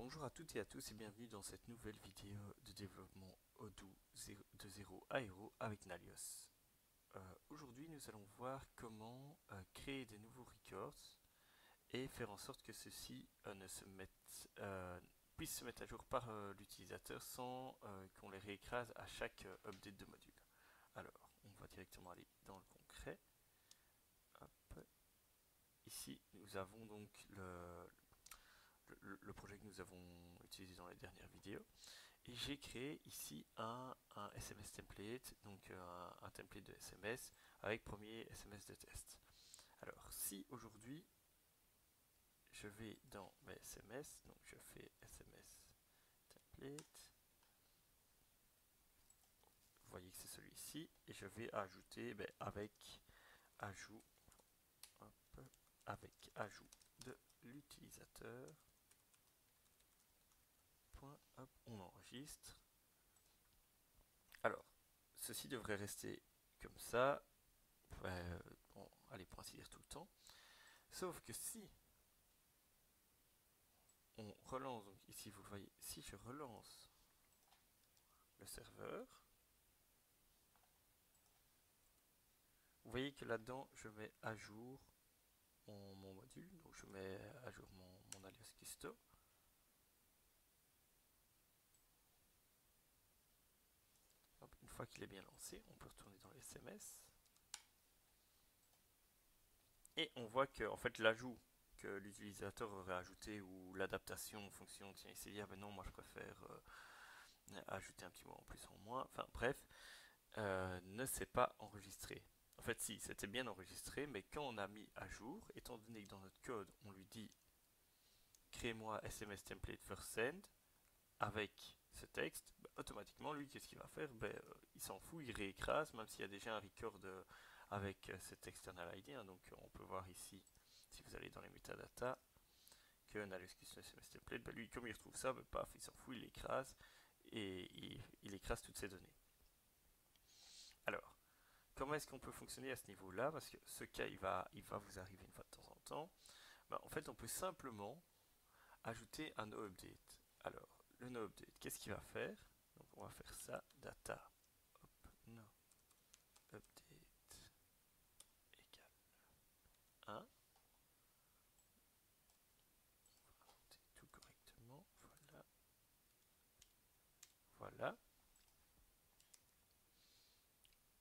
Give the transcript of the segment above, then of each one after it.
Bonjour à toutes et à tous et bienvenue dans cette nouvelle vidéo de développement Odoo de 0 à Hero avec Nalios. Aujourd'hui nous allons voir comment créer des nouveaux records et faire en sorte que ceux-ci puissent se mettre à jour par l'utilisateur sans qu'on les réécrase à chaque update de module. Alors on va directement aller dans le concret. Hop. Ici nous avons donc le projet que nous avons utilisé dans les dernières vidéos. Et j'ai créé ici un SMS template, donc un template de SMS avec premier SMS de test. Alors si aujourd'hui je vais dans mes SMS, donc je fais SMS template, vous voyez que c'est celui-ci, et je vais ajouter avec ajout, hop, avec ajout de l'utilisateur. Hop, on enregistre. Alors, ceci devrait rester comme ça. Bon, allez, pour ainsi dire tout le temps. Sauf que si on relance, donc ici vous le voyez, si je relance le serveur, vous voyez que là-dedans je mets à jour mon module, donc je mets à jour mon alias custo. Hop, une fois qu'il est bien lancé, on peut retourner dans les SMS. Et on voit que en fait l'ajout que l'utilisateur aurait ajouté ou l'adaptation en fonction de il s'est dit ah ben non moi je préfère ajouter un petit mot en plus en moins, enfin bref, ne s'est pas enregistré. En fait si, c'était bien enregistré, mais quand on a mis à jour, étant donné que dans notre code on lui dit crée-moi SMS template first send avec ce texte, bah, automatiquement lui qu'est-ce qu'il va faire, il s'en fout, il réécrase, même s'il y a déjà un record avec cet external ID, hein, donc on peut voir ici, si vous allez dans les metadata, que NalexCustom SMS template, lui comme il retrouve ça, paf, il s'en fout, il l'écrase, et il écrase toutes ces données. Alors, comment est-ce qu'on peut fonctionner à ce niveau-là? Parce que ce cas, il va vous arriver une fois de temps en temps. En fait, on peut simplement ajouter un noUpdate. Alors, le noUpdate, qu'est-ce qu'il va faire? Donc, on va faire ça, data, hop, noUpdate égale 1. On va noter tout correctement, voilà. Voilà.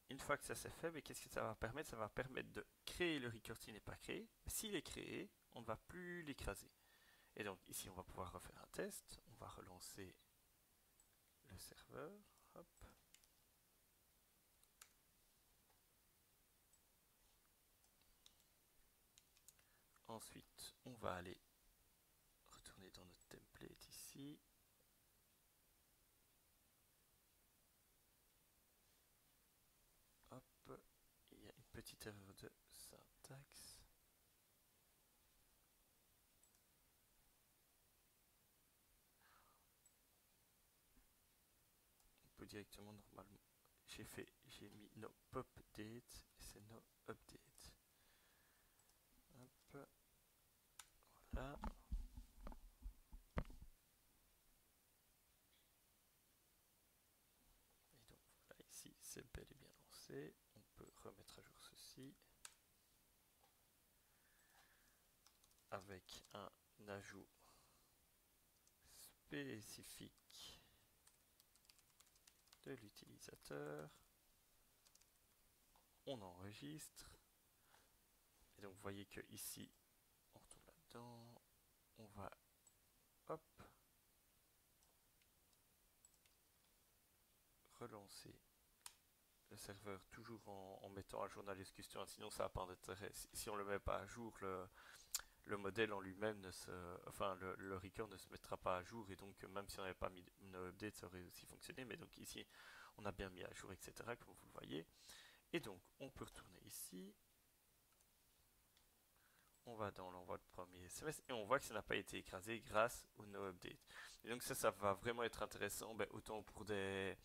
Une fois que ça c'est fait, qu'est-ce que ça va permettre? Ça va permettre de créer le record qui n'est pas créé. S'il est créé, on ne va plus l'écraser. Et donc ici, on va pouvoir refaire un test. On va relancer le serveur. Hop. Ensuite, on va aller retourner dans notre template ici. Hop. Il y a une petite erreur de syntaxe. On peut directement normalement. J'ai mis no pop date et c'est no update. Hop. Voilà. Et donc voilà, ici c'est bel et bien lancé. On peut remettre à jour ceci avec un ajout spécifique de l'utilisateur. On enregistre. Et donc vous voyez que ici, on retourne là-dedans. On va, hop, relancer le serveur toujours en mettant à jour NalexCustom, sinon ça n'a pas d'intérêt. Si on ne le met pas à jour, le modèle en lui-même le record ne se mettra pas à jour, et donc même si on n'avait pas mis une update, ça aurait aussi fonctionné. Mais donc ici, on a bien mis à jour, etc., comme vous le voyez. Et donc, on peut retourner ici. On va dans l'envoi de premier SMS et on voit que ça n'a pas été écrasé grâce au noUpdate. Et donc ça va vraiment être intéressant, autant pour des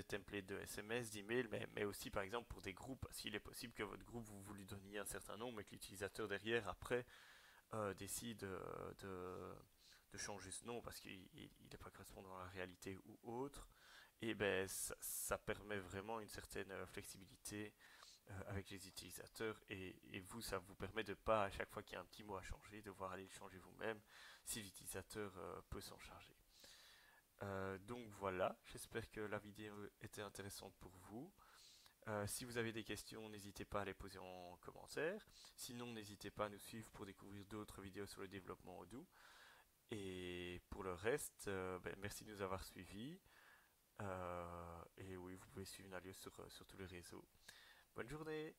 templates de SMS, d'email, mais aussi par exemple pour des groupes, s'il est possible que votre groupe vous lui donniez un certain nombre, mais que l'utilisateur derrière après décide de changer ce nom parce qu'il n'est pas correspondant à la réalité ou autre, et ben ça permet vraiment une certaine flexibilité avec les utilisateurs et vous, ça vous permet de pas, à chaque fois qu'il y a un petit mot à changer, devoir aller le changer vous-même si l'utilisateur peut s'en charger. Donc voilà, j'espère que la vidéo était intéressante pour vous. Si vous avez des questions, n'hésitez pas à les poser en commentaire. Sinon, n'hésitez pas à nous suivre pour découvrir d'autres vidéos sur le développement Odoo. Et pour le reste, merci de nous avoir suivis. Et oui, vous pouvez suivre Nalios sur tous les réseaux. Bonne journée!